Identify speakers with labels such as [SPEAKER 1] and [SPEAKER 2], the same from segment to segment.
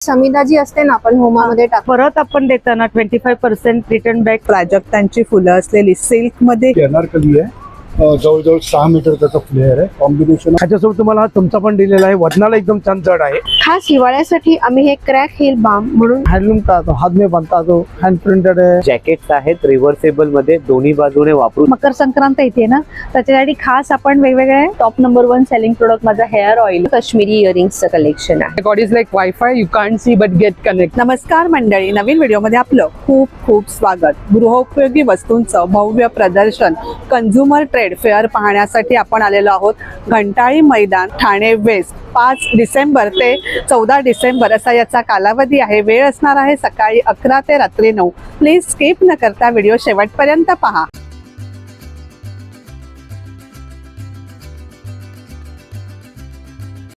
[SPEAKER 1] समिधा जी असते ना आपण होमामध्ये टाकतो,
[SPEAKER 2] परत आपण देताना 25% रिटर्न बॅक.
[SPEAKER 3] प्राजक्तांची फुलं असलेली सिल्क मध्ये
[SPEAKER 4] अनारकली आहे. जवळजवळ 6 मीटर त्याचा फ्लेअर आहे. कॉम्बिनेशन ह्याच्यासोबत तुम्हाला हा चमचा पण दिलेला आहे. वजनाला एकदम छान जड आहे.
[SPEAKER 1] खास हिवाळ्यासाठी आम्ही हे क्रॅक हिल बाम म्हणून
[SPEAKER 4] हँडलूम का तो हात में बनता तो हँड प्रिंटेड आहे.
[SPEAKER 5] जॅकेट्स आहेत रिव्हर्सेबल मध्ये, दोन्ही बाजूने वापरू.
[SPEAKER 6] मकर संक्रांत येते ना, त्याच्यासाठी खास आपण वेगवेगळे टॉप नंबर 1 सेलिंग प्रोडक्ट माझा हेअर ऑइल.
[SPEAKER 1] काश्मीरी इयरिंग्सचं कलेक्शन आहे.
[SPEAKER 2] God is like wifi, you can't see but get connect.
[SPEAKER 3] नमस्कार मंडळी, नवीन व्हिडिओमध्ये आपलं खूप खूप स्वागत. गृहोपयोगी वस्तूंचं भव्य प्रदर्शन कंझ्युमर ट्रेड फेअर पाहण्यासाठी आपण आलेलो आहोत. घंटाळी मैदान, ठाणे वेस्ट. 5 डिसेंबर ते 14 डिसेंबर असा याचा कालावधी आहे. वेळ असणार आहे सकाळी 11 ते रात्री 9. प्लीज स्किप न करता व्हिडिओ शेवटपर्यंत पहा.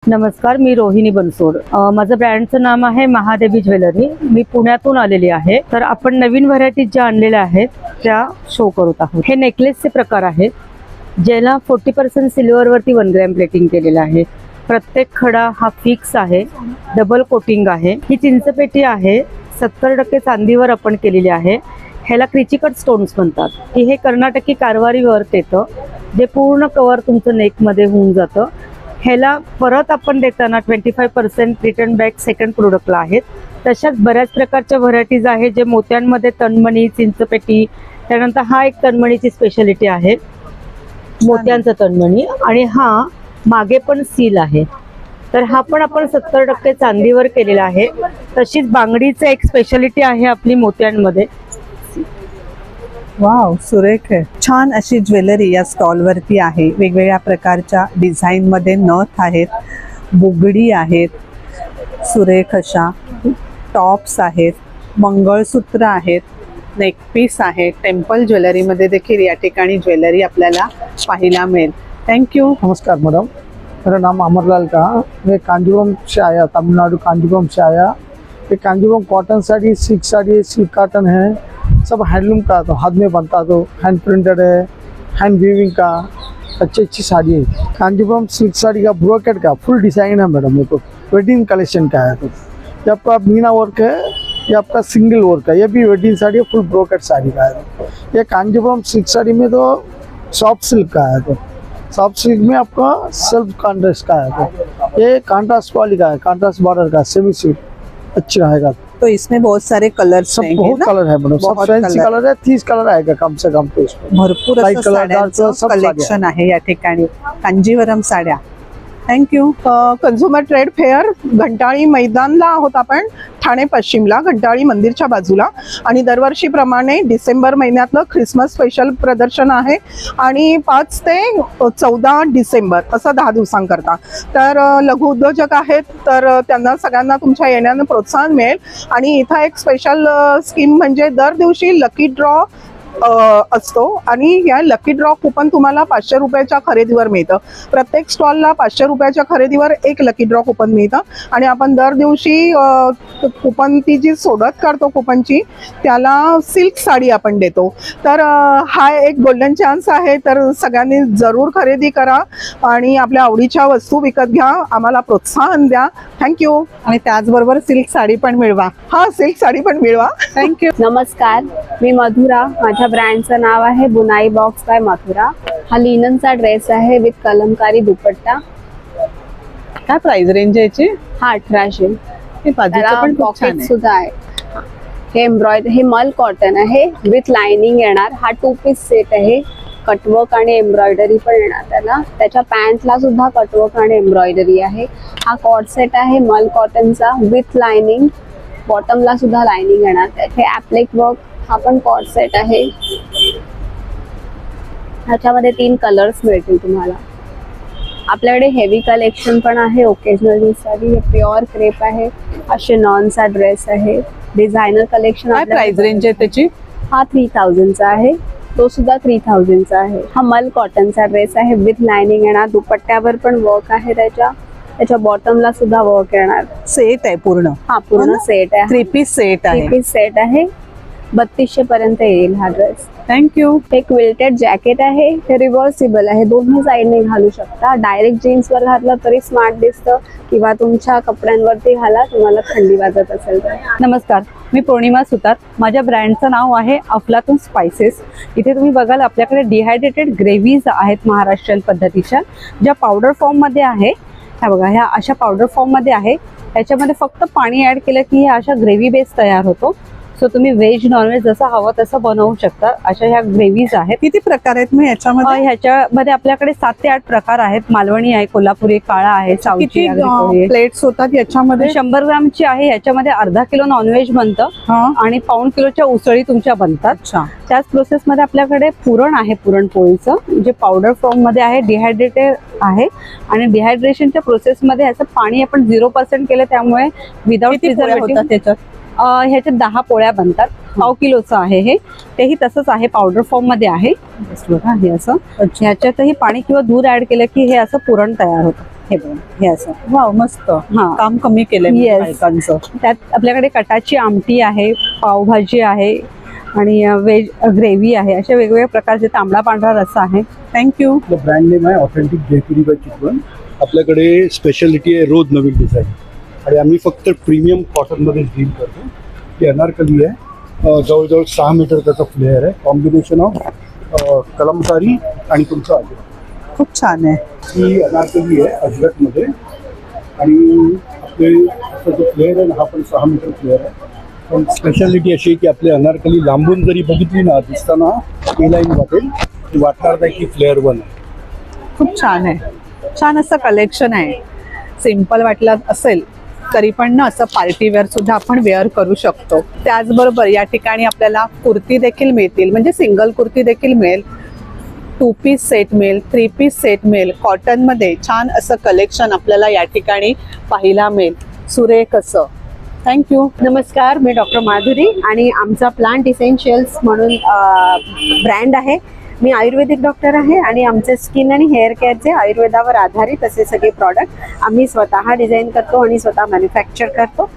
[SPEAKER 2] नमस्कार, मी रोहिणी बनसोड. माझं ब्रँडचं नाम आहे महादेवी ज्वेलरी. मी पुण्यातून आलेली आहे. तर आपण नवीन व्हरायटी ज्या आणलेल्या आहेत त्या शो करत आहोत. हे नेकलेसचे प्रकार आहेत ज्याला 40% सिल्वरवरती 1 ग्रॅम प्लेटिंग केलेलं आहे. प्रत्येक खडा हा फिक्स आहे, डबल कोटिंग आहे. ही चिंचपेटी आहे, 70% चांदीवर आपण केलेली आहे. ह्याला क्रिचिकट स्टोन्स म्हणतात. की हे कर्नाटकी कारवारी वर्क येतं जे पूर्ण कव्हर तुमचं नेकमध्ये होऊन जातं. ह्याला परत आपण देताना 25% रिटर्न बॅक सेकंड प्रोडक्टला आहेत. तशाच बऱ्याच प्रकारच्या व्हरायटीज आहेत जे मोत्यांमध्ये तन्मणी, चिंचपेटी, त्यानंतर हा एक तन्मणीची स्पेशालिटी आहे, मोत्यांचा तन्मणी. आणि हा मागे पण सील आहे. तर हा पण आपण 70% चांदीवर केलेला आहे. तशीच बांगडीचं एक स्पेशालिटी आहे आपली मोत्यांमध्ये.
[SPEAKER 3] वाव, सुरेख आहे. छान अशी ज्वेलरी या स्टॉल वरती आहे. वेगवेगळ्या प्रकारच्या डिझाईन मध्ये नथ आहेत, बुगडी आहेत, सुरेख अशा टॉप्स आहेत, मंगळसूत्र आहेत, नेकपीस आहे. टेम्पल ज्वेलरी मध्ये देखील या ठिकाणी ज्वेलरी आपल्याला पाहायला मिळेल. थँक्यू.
[SPEAKER 4] नमस्कार मैडम, मेरा नाम अमरलाल का. मैं कांजीवरम से आया, तमिलनाडु कांजीवरम से आया. ये कांजीवरम कॉटन साड़ी, सिल्क साड़ी है, सिल्क कॉटन है, सब हैंडलूम का तो हाथ में बनता तो हैंड प्रिंटेड है, हैंड वीविंग का अच्छी अच्छी साड़ी है. कांजीवरम सिल्क साड़ी का ब्रोकेट का फुल डिजाइन है मैडम. ये तो वेडिंग कलेक्शन का है. तो ये आपका मीना वर्क है, ये आपका सिंगल वर्क है. ये भी वेडिंग साड़ी है, फुल ब्रोकेट साड़ी का है. ये कांजीवरम सिल्क साड़ी में तो सॉफ्ट सिल्क का है. तो सॉफ्ट सिल्क में आपका सेल्फ कॉन्ट्रास्ट का है. तो ये कॉन्ट्रास्ट वाली का है, कॉन्ट्रास्ट बॉर्डर का सेमी सिल्क अच्छा रहेगा.
[SPEAKER 3] तो इसमें बहुत सारे कलर्स
[SPEAKER 4] सब बहुत कलर है मैडम, सब फैंसी कलर है. 30 कलर आएगा कम से कम. तो इसमें
[SPEAKER 3] भरपूर
[SPEAKER 4] लाइट
[SPEAKER 3] असं
[SPEAKER 4] कलर, डार्क कलर,
[SPEAKER 3] साड्यांचं
[SPEAKER 4] सब
[SPEAKER 3] कलेक्शन आहे या ठिकाणी. कांजीवरम साड्या. थँक्यू.
[SPEAKER 7] कंझ्युमर ट्रेड फेअर घंटाळी मैदानला आहोत आपण, ठाणे पश्चिमला, घंटाळी मंदिरच्या बाजूला. आणि दरवर्षीप्रमाणे डिसेंबर महिन्यातलं ख्रिसमस स्पेशल प्रदर्शन आहे. आणि 5 ते 14 डिसेंबर असं 10 दिवसांकरता. तर लघु उद्योजक आहेत तर त्यांना सगळ्यांना तुमच्या येण्यानं प्रोत्साहन मिळेल. आणि इथं एक स्पेशल स्कीम म्हणजे दर दिवशी लकी ड्रॉ असतो. आणि या लकी ड्रॉ कुपन तुम्हाला 500 रुपयाच्या खरेदीवर मिळतं. प्रत्येक स्टॉलला 500 रुपयाच्या खरेदीवर एक लकी ड्रॉ कुपन मिळतं. आणि आपण दर दिवशी कुपन ती जी सोडत काढतो कुपनची, त्याला सिल्क साडी आपण देतो. तर हा एक गोल्डन चान्स आहे. तर सगळ्यांनी जरूर खरेदी करा आणि आपल्या आवडीच्या वस्तू विकत घ्या, आम्हाला प्रोत्साहन द्या. थँक्यू.
[SPEAKER 3] आणि त्याचबरोबर सिल्क साडी पण मिळवा.
[SPEAKER 7] हा, सिल्क साडी पण मिळवा.
[SPEAKER 3] थँक्यू.
[SPEAKER 6] नमस्कार, मी मधुरा. माझ्या ब्रँडचं नाव आहे बुनाई बॉक्स बाय मथुरा. हा लिननचा ड्रेस आहे विथ कलमकारी दुपट्टा.
[SPEAKER 3] काय प्राइस रेंज आहे याची?
[SPEAKER 6] हा 1800.
[SPEAKER 3] हे बाजूचं पण खूप छान
[SPEAKER 6] पॉकेट
[SPEAKER 3] आहे.
[SPEAKER 6] सुद्धा आहे. हे एम्ब्रॉयडरी, हे मल कॉटन आहे विथ लाइनिंग येणार. हा 2 पीस सेट आहे. कटवर्क आणि एम्ब्रॉयडरी पण येणार त्याला. त्याच्या पॅन्टला सुद्धा कटवर्क आणि एम्ब्रॉयडरी आहे. हा कॉट सेट आहे मल कॉटनचा विथ लाइनिंग. बॉटमला सुद्धा लाइनिंग येणार. हे ॲप्लिक वर्क. हा पण कॉट सेट आहे. ह्याच्यामध्ये 3 कलर्स मिळतील तुम्हाला. आपल्याकडे हेवी कलेक्शन पण आहे ओकेजनल साठी. हे प्युअर क्रेप आहे. हा शिनॉनचा ड्रेस आहे. Designer collection.
[SPEAKER 3] काय प्राइस रेंज आहे त्याची?
[SPEAKER 6] हा 3000चा आहे. तो सुद्धा 3000चा आहे. हा मल कॉटनचा ड्रेस आहे विथ लाइनिंग येणार. दुपट्ट्यावर पण वर्क आहे. त्याच्या बॉटमला सुद्धा वर्क येणार.
[SPEAKER 3] सेट आहे पूर्ण.
[SPEAKER 6] हा पूर्ण सेट आहे.
[SPEAKER 3] 3 पीस सेट आहे.
[SPEAKER 6] 3 पीस सेट आहे. 3200 पर्यंत येईल हा ड्रेस.
[SPEAKER 3] थँक्यू.
[SPEAKER 6] हे क्विल्टेड जॅकेट आहे, हे रिव्हर्सिबल आहे, दोन्ही साईडने घालू शकता. डायरेक्ट जीन्सवर घातलं तरी स्मार्ट दिसतं किंवा तुमच्या कपड्यांवरती घाला तुम्हाला थंडी वाजत असेल तर.
[SPEAKER 2] नमस्कार, मी पौर्णिमा सुतार. माझ्या ब्रँडचं नाव आहे अफलातून स्पायसेस. इथे तुम्ही बघाल आपल्याकडे डिहायड्रेटेड ग्रेव्हीज आहेत महाराष्ट्रीयन पद्धतीच्या, ज्या पावडर फॉर्ममध्ये आहे. ह्या बघा, ह्या अशा पावडर फॉर्ममध्ये आहे. याच्यामध्ये फक्त पाणी ॲड केलं की ह्या अशा ग्रेव्ही बेस तयार होतो. सो तुम्ही व्हेज नॉनव्हेज जसं हवं तसं बनवू शकता. अशा ह्या ग्रेव्हीज आहेत.
[SPEAKER 3] किती प्रकार आहेत मग याच्यामध्ये?
[SPEAKER 2] ह्याच्यामध्ये आपल्याकडे 7 ते 8 प्रकार आहेत. मालवणी आहे, कोल्हापुरी, काळा आहे, साऊथची
[SPEAKER 3] किती
[SPEAKER 2] आहे.
[SPEAKER 3] प्लेट्स होतात याच्यामध्ये?
[SPEAKER 2] 100 ग्रामची आहे. याच्यामध्ये अर्धा किलो नॉनव्हेज बनतं
[SPEAKER 3] हा.
[SPEAKER 2] आणि पाऊण किलोच्या उसळी तुमच्या बनतात.
[SPEAKER 3] अच्छा.
[SPEAKER 2] त्याच प्रोसेसमध्ये आपल्याकडे पुरण आहे, पुरणपोळीचं, जे पावडर फॉर्ममध्ये आहे, डिहायड्रेटेड आहे. आणि डिहायड्रेशनच्या प्रोसेसमध्ये ह्याचं पाणी आपण 0% केलं, त्यामुळे विदाउट
[SPEAKER 3] किती पोळ्या होतात त्याच्यात?
[SPEAKER 2] ह्याच्यात 10 पोळ्या बनतात. पाव किलोचं आहे हे. तेही तसंच आहे, पावडर फॉर्ममध्ये आहे. जस्ट बघा, हे असं ह्याच्यातही पाणी किंवा दूध ऍड केलं की हे असं पुरण तयार होतं. हे बघा, हे असं.
[SPEAKER 3] वाव, मस्त.
[SPEAKER 2] हा,
[SPEAKER 3] काम कमी केलंय
[SPEAKER 2] Yes.
[SPEAKER 3] बायकांचं.
[SPEAKER 2] त्यात आपल्याकडे कटाची आमटी आहे, पावभाजी आहे आणि व्हेज ग्रेव्ही आहे. अशा वेगवेगळ्या प्रकारचे तांबडा पांढरा रस्सा आहे.
[SPEAKER 3] थँक्यू.
[SPEAKER 8] आपलं ब्रँड नेम आहे ऑथेंटिक जयपुरी बाय चितवन. आपल्याकडे स्पेशालिटी आहे रोज नवीन डिझाईन, आणि आम्ही फक्त प्रीमियम कॉटनमध्ये डील करतो. ही अनारकली आहे, जवळजवळ 6 मीटर त्याचा फ्लेअर आहे. कॉम्बिनेशन ऑफ कलमकारी आणि तुमचं अजरक.
[SPEAKER 3] खूप छान आहे.
[SPEAKER 8] ही अनारकली आहे अजरकमध्ये, आणि आपले जो फ्लेअर आहे ना, हा पण 6 मीटर फ्लेअर आहे. पण स्पेशालिटी अशी आहे की आपली अनारकली लांबून जरी बघितली ना, दिसताना ए लाईन वाटेल, ती वाटणार नाही की फ्लेअर वन आहे.
[SPEAKER 3] खूप छान आहे. छान असं कलेक्शन आहे. सिम्पल वाटलं असेल तरी पण ना असं पार्टीवेअर सुद्धा आपण वेअर करू शकतो. त्याचबरोबर या ठिकाणी आपल्याला कुर्ती देखील मिळतील, म्हणजे सिंगल कुर्ती देखील मिळेल, 2 पीस सेट मिळेल, 3 पीस सेट मिळेल. कॉटनमध्ये छान असं कलेक्शन आपल्याला या ठिकाणी पाहायला मिळेल. सुरेख असं. थँक्यू.
[SPEAKER 1] नमस्कार, मी डॉक्टर माधुरी आणि आमचा प्लांट इसेन्शियल्स म्हणून ब्रँड आहे. मी आयुर्वेदिक डॉक्टर आहे आणि आमचे स्किन आणि हेअर केअरचे आयुर्वेदावर आधारित असे सगळे प्रॉडक्ट आम्ही स्वतः डिझाईन करतो आणि स्वतः मॅन्युफॅक्चर करतो.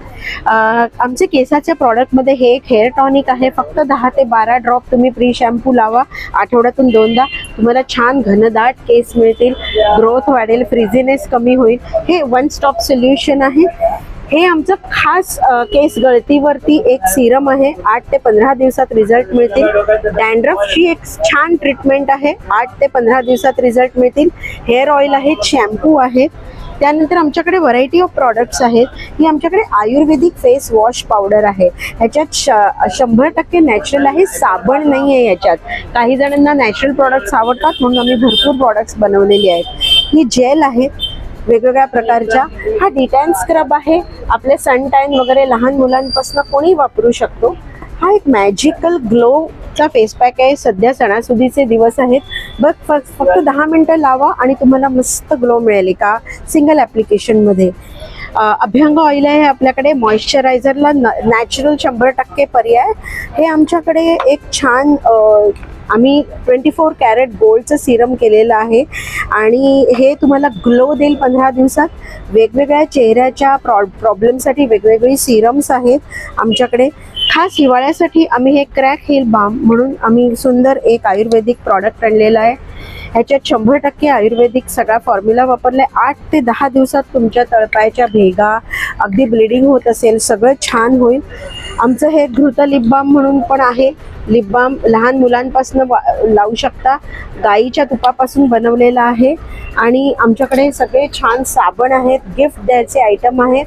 [SPEAKER 1] आमचे केसाच्या प्रॉडक्टमध्ये हे एक हेअर टॉनिक आहे. फक्त 10 ते 12 ड्रॉप तुम्ही प्री शॅम्पू लावा आठवड्यातून 2दा. तुम्हाला छान घनदाट केस मिळतील, ग्रोथ वाढेल, फ्रिझीनेस कमी होईल. हे 1 स्टॉप सोल्युशन आहे. हे आमचं खास केस गळतीवरती एक सिरम आहे. 8 ते 15 दिवसात रिझल्ट मिळतील. डॅन्ड्रफची एक छान ट्रीटमेंट आहे. 8 ते 15 दिवसात रिझल्ट मिळतील. हेअर ऑइल आहे, शॅम्पू आहे. त्यानंतर आमच्याकडे व्हरायटी ऑफ प्रॉडक्ट्स आहेत. ही आमच्याकडे आयुर्वेदिक फेस वॉश पावडर आहे. ह्याच्यात 100% नॅचरल आहे, साबण नाही आहे याच्यात. काही जणांना नॅचरल प्रॉडक्ट्स आवडतात म्हणून आम्ही भरपूर प्रॉडक्ट्स बनवलेली आहेत. ही जेल आहे वेगवेगळ्या प्रकारच्या. हा डिटॅन स्क्रब आहे. आपले सन टॅन वगैरे लहान मुलांपासून कोणी वापरू शकतो. हा एक मॅजिकल ग्लोचा फेस पॅक आहे. सध्या सणासुदीचे दिवस आहेत. फक्त 10 मिनटं लावा आणि तुम्हाला मस्त ग्लो मिळेल एका सिंगल ॲप्लिकेशनमध्ये. अभ्यंग ऑइल आहे आपल्याकडे. मॉइश्चरायझरला नॅचरल 100% पर्याय. हे आमच्याकडे एक छान आम्ही 24 कॅरेट गोल्डचं सिरम केलेलं आहे आणि हे तुम्हाला ग्लो देईल 15 दिवसात. वेगवेगळ्या चेहऱ्याच्या प्रॉब्लेमसाठी वेगवेगळी सिरम्स आहेत आमच्याकडे. खास हिवाळ्यासाठी आम्ही हे क्रॅक हिल बाम म्हणून आम्ही सुंदर एक आयुर्वेदिक प्रॉडक्ट आणलेलं आहे. ह्याच्यात 100% आयुर्वेदिक सगळा फॉर्म्युला वापरलाय. 8 ते 10 दिवसात तुमच्या तळपायाच्या भेगा, अगदी ब्लिडिंग होत असेल, सगळं छान होईल. आमचं हे घृत लिप बाम म्हणून पण आहे. लिप बाम लहान मुलांपासून लावू शकता. गाईच्या तुपापासून बनवलेलं आहे. आणि आमच्याकडे सगळे छान साबण आहेत, गिफ्ट द्यायचे आयटम आहेत.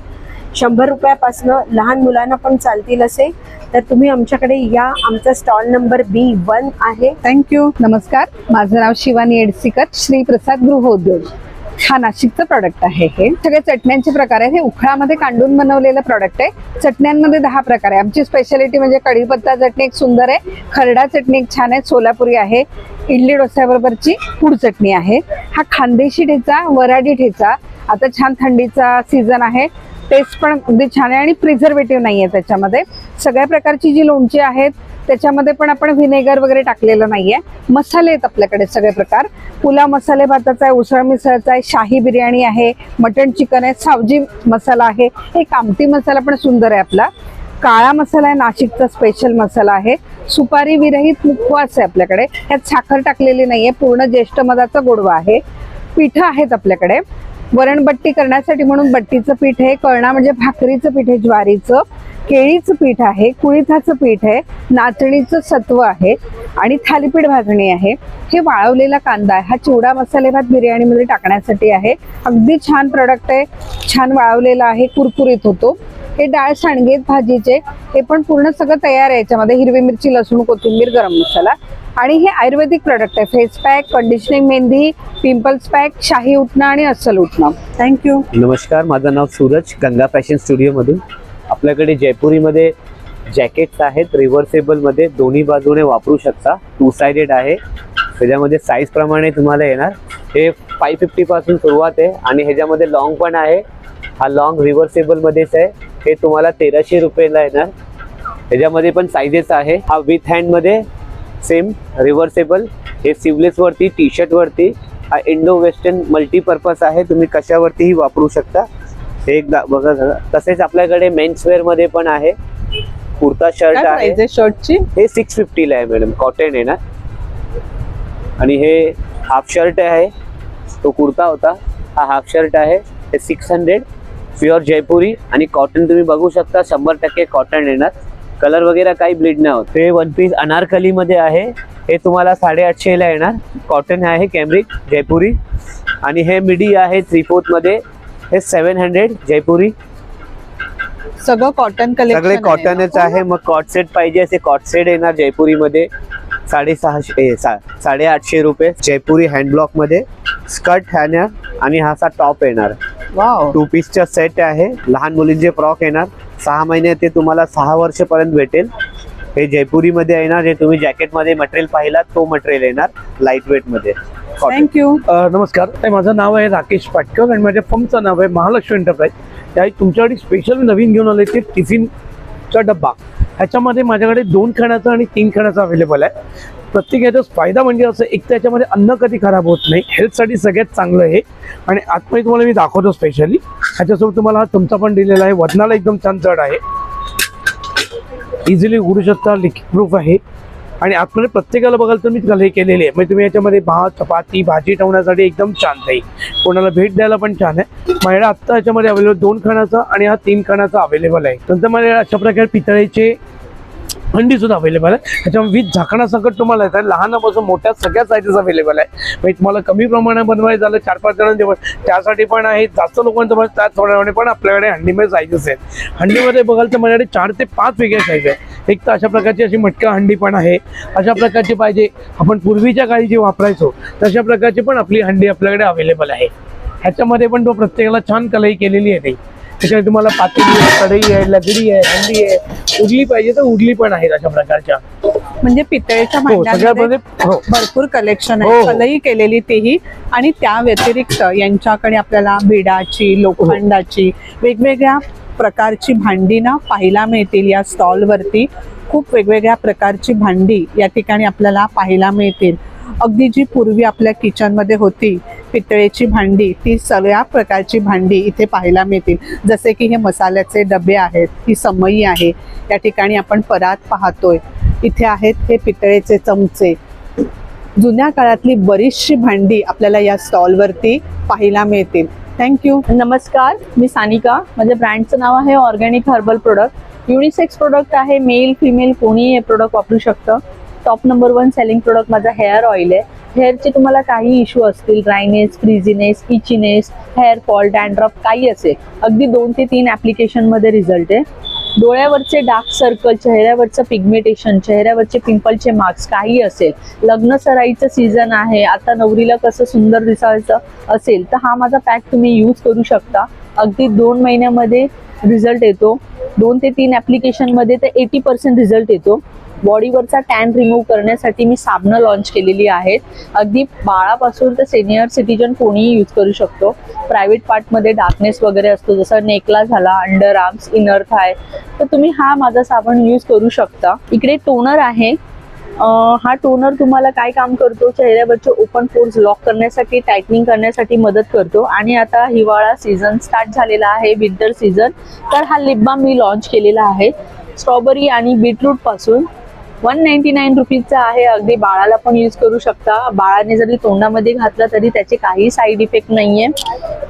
[SPEAKER 1] 100 रुपयापासनं लहान मुलांना पण चालतील असे. तर तुम्ही आमच्याकडे या. आमचा स्टॉल नंबर B1 आहे.
[SPEAKER 3] थँक्यू.
[SPEAKER 9] नमस्कार, माझं नाव शिवानी एडसीकर, श्री प्रसाद गृहोद्योग. हा नाशिकचं प्रॉडक्ट आहे. हे सगळे चटण्यांचे प्रकार आहेत. हे उखळामध्ये कांडून बनवलेलं प्रॉडक्ट आहे. चटण्यांमध्ये 10 प्रकार आहे. आमची स्पेशालिटी म्हणजे कढीपत्ता चटणी एक सुंदर आहे, खरडा चटणी एक छान आहे, सोलापुरी आहे, इडली डोस्याबरोबरची पूड चटणी आहे. हा खानदेशी ठेचा, वराडी ठेचा. आता छान थंडीचा सीझन आहे, टेस्ट पण अगदी छान आहे आणि प्रिझर्वेटिव्ह नाही आहे त्याच्यामध्ये. सगळ्या प्रकारची जी लोणची आहेत त्याच्यामध्ये पण आपण व्हिनेगर वगैरे टाकलेलं नाहीये. मसाले आहेत आपल्याकडे सगळे प्रकार. पुलाव मसाले भाताचा आहे, उसळ मिसळचा आहे, शाही बिर्याणी आहे, मटण चिकन आहे, सावजी मसाला आहे, एक आमटी मसाला पण सुंदर आहे आपला. काळा मसाला आहे, नाशिकचा स्पेशल मसाला आहे. सुपारी विरहित मुखवास आहे आपल्याकडे, ह्यात साखर टाकलेली नाहीये, पूर्ण ज्येष्ठ मधाचा गोडवा आहे. पीठ आहेत आपल्याकडे. वरणबट्टी करण्यासाठी म्हणून बट्टीचं पीठ आहे, कळणा म्हणजे भाकरीचं पीठ आहे ज्वारीचं, केळीचं पीठ आहे, कुळिथाचं पीठ आहे, नाचणीचं सत्व आहे आणि थालीपीठ भाजणी आहे. हे वाळवलेला कांदा आहे. हा चिवडा मसाले भात बिर्याणीमध्ये टाकण्यासाठी आहे. अगदी छान प्रोडक्ट आहे, छान वाळवलेला आहे, कुरकुरीत होतो. हे डाळ सांडगे भाजीचे, हे पण पूर्ण सगळं तयार आहे. याच्यामध्ये हिरवी मिरची, लसूण, कोथिंबीर, गरम मसाला. आणि हे आयुर्वेदिक प्रोडक्ट आहे. Face pack, conditioning mehndi, pimples pack, शाही उठणं आणि अस्सल उठणं.
[SPEAKER 3] थँक्यू.
[SPEAKER 5] नमस्कार, माझं नाव सूरज, गंगा फॅशन स्टुडिओमधून. आपल्याकडे जयपुरीमध्ये जॅकेट्स आहेत रिव्हर्सेबलमध्ये, दोन्ही बाजूने वापरू शकता. 2 साइडेड आहे. त्याच्यामध्ये साईज प्रमाणे तुम्हाला येणार. हे 550 पासून सुरुवात आहे आणि ह्याच्यामध्ये लॉंग पण आहे. हा लॉंग रिव्हर्सेबलमध्येच आहे. हे तुम्हाला 1300 रुपयाला येणार. ह्याच्यामध्ये पण साईजेस आहे. हा विथ हँडमध्ये सेम रिव्हर्सेबल. हे सिवलेस वरती, टी शर्ट वरती. हा इंडो वेस्टर्न मल्टीपर्पज आहे, तुम्ही कशावरतीही वापरू शकता. हे एक बघा. तसेच आपल्याकडे मेन्सवेअर मध्ये पण आहे. कुर्ता शर्ट आहे.
[SPEAKER 3] शर्टची
[SPEAKER 5] हे 650 ला आहे मॅडम, कॉटन आहे ना. आणि हे हाफ शर्ट आहे, तो कुर्ता होता. हा हाफ शर्ट आहे. हे 600 प्युअर जयपुरी आणि कॉटन तुम्ही बघू शकता, 100% कॉटन येणार. कलर वगैरे काही ब्लीड नाही होत. हे वन पीस अनारकली मध्ये आहे. हे तुम्हाला 850 ला येणार. कॉटन आहे, कॅम्ब्रिक जयपुरी. आणि हे मिडी आहे 3/4 मध्ये. हे 700 जयपुरी.
[SPEAKER 3] सगळं कॉटन कलेक्शन,
[SPEAKER 5] सगळे कॉटनच आहे. मग कॉट सेट पाहिजे असे कॉट सेट येणार जयपुरी मध्ये. 850 रुपये जयपुरी हँड ब्लॉक मध्ये. स्कर्ट येणार आणि हा असा टॉप येणार.
[SPEAKER 3] वाव.
[SPEAKER 5] 2 पीसचा सेट आहे. लहान मुलींचे फ्रॉक येणार. 6 महिने ते तुम्हाला 6 वर्षपर्यंत भेटेल. हे जयपुरी मध्ये येणार. जे तुम्ही जॅकेट मध्ये मटेरियल पाहिला तो मटेरियल येणार लाईट वेट मध्ये.
[SPEAKER 3] थँक्यू.
[SPEAKER 4] नमस्कार, माझं नाव आहे राकेश पाटकर आणि माझ्या फर्मचं नाव आहे महालक्ष्मी एंटरप्राइज. त्याही तुमच्याकडे स्पेशल नवीन घेऊन आले ते टिफिनचा डब्बा. ह्याच्यामध्ये माझ्याकडे 2 खाण्याचा आणि 3 खाण्याचा अवेलेबल आहे. प्रत्येक याचा फायदा म्हणजे असं, एक तर याच्यामध्ये अन्न कधी खराब होत नाही, हेल्थसाठी सगळ्यात चांगलं आहे. आणि आतमध्ये तुम्हाला मी दाखवतो स्पेशली. ह्याच्यासोबत तुम्हाला हा चमचा पण दिलेला आहे. वजनाला एकदम छान जड आहे, इझिली उघडू शकता, लिक्विड प्रूफ आहे. आणि आतमध्ये प्रत्येकाला बघाल तर मी हे केलेली आहे. म्हणजे तुम्ही याच्यामध्ये भात, चपाती, भाजी ठेवण्यासाठी एकदम छान आहे. कोणाला भेट द्यायला पण छान आहे. माझ्याकडे आत्ता याच्यामध्ये अवेलेबल 2 खाण्याचा आणि हा 3 खाण्याचा अवेलेबल आहे. नंतर माझ्या अशा प्रकारे पितळेचे हंडी सुद्धा अवेलेबल आहे. त्याच्यामध्ये विथ झाकणासकट तुम्हाला येतात. लहानापासून मोठ्या सगळ्या साईजेस अवेलेबल आहे. म्हणजे तुम्हाला कमी प्रमाणात बनवायचं झालं 4-5 जणांचे पण त्यासाठी पण आहे. जास्त लोकांचं पण त्यात थोड्याने पण आपल्याकडे हंडीमध्ये साईजेस आहेत. हंडीमध्ये बघाल तर माझ्याकडे 4 ते 5 वेगळ्या साईज आहे. एक तर अशा प्रकारची अशी मटका हंडी पण आहे. अशा प्रकारची पाहिजे आपण पूर्वीच्या काळी जी वापरायचो तशा प्रकारची पण आपली हंडी आपल्याकडे अवेलेबल आहे. ह्याच्यामध्ये पण तो प्रत्येकाला छान कलाई केलेली आहे. त्याच्यामध्ये तुम्हाला पातेली आहे, कढई आहे, लगडी आहे, हंडी आहे. उडली पाहिजे तर उडली पण आहेत अशा प्रकारच्या.
[SPEAKER 3] म्हणजे पितळेच्या
[SPEAKER 4] सगळ्यामध्ये
[SPEAKER 3] भांड्यांमध्ये भरपूर कलेक्शन आहे. कलई केलेली तेही. आणि त्या व्यतिरिक्त यांच्याकडे आपल्याला बिडाची, लोखंडाची, वेगवेगळ्या प्रकारची भांडी ना पाहायला मिळतील या स्टॉलवरती. खूप वेगवेगळ्या प्रकारची भांडी या ठिकाणी आपल्याला पाहायला मिळतील. अगदी जी पूर्वी आपल्या किचनमध्ये होती पितळेची भांडी, ती सगळ्या प्रकारची भांडी इथे पाहायला मिळतील. जसे की हे मसाल्याचे डबे आहेत, ही समई आहे, या ठिकाणी आपण परात पाहतोय. इथे आहेत हे पितळेचे चमचे. जुन्या काळातली बरीचशी भांडी आपल्याला या स्टॉलवरती पाहायला मिळतील. थँक्यू.
[SPEAKER 10] नमस्कार, मी सानिका. माझ्या ब्रँडचं नाव आहे organic herbal product. Unisex product आहे. मेल फिमेल कोणीही हे प्रोडक्ट वापरू शकतं. टॉप नंबर 1 सेलिंग प्रोडक्ट माझा हेअर ऑइल आहे. हेअरचे तुम्हाला काही इश्यू असतील, dryness, frizziness, itchiness, hair fall, dandruff काही असेल, अगदी 2 ते 3 ॲप्लिकेशनमध्ये रिझल्ट आहे. डोळ्यावरचे डार्क सर्कल, चेहऱ्यावरचं पिगमेंटेशन, चेहऱ्यावरचे पिंपलचे मार्क्स काही असेल, लग्न सराईचं सीझन आहे, आता नवरीला कसं सुंदर दिसायचं असेल तर हा माझा पॅक तुम्ही यूज करू शकता. अगदी 2 महिन्यामध्ये रिझल्ट येतो. 2 ते 3 ॲप्लिकेशनमध्ये तर 80% रिझल्ट येतो. बॉडीवरचा टॅन रिमूव्ह करण्यासाठी मी साबणं लॉन्च केलेली आहेत. अगदी बाळापासून तर सिनियर सिटीजन कोणीही यूज करू शकतो. प्रायव्हेट पार्टमध्ये डार्कनेस वगैरे असतो, जसं नेकला झाला, अंडर आर्म्स, इनर थाय, तर तुम्ही हा माझा साबण यूज करू शकता. इकडे टोनर आहे. हा टोनर तुम्हाला काय काम करतो, चेहऱ्यावरचे ओपन पोर्स लॉक करण्यासाठी, टायटनिंग करण्यासाठी मदत करतो. आणि आता हिवाळा सीझन स्टार्ट झालेला आहे, विंटर सीझन, तर हा लिप बाम मी लॉन्च केलेला आहे. स्ट्रॉबेरी आणि बीटरूट पासून 199 रुपीजचा आहे. अगदी बाळाला पण यूज करू शकता. बाळाने जरी तोंडामध्ये घातला तरी त्याचे काही साईड इफेक्ट नाहीये.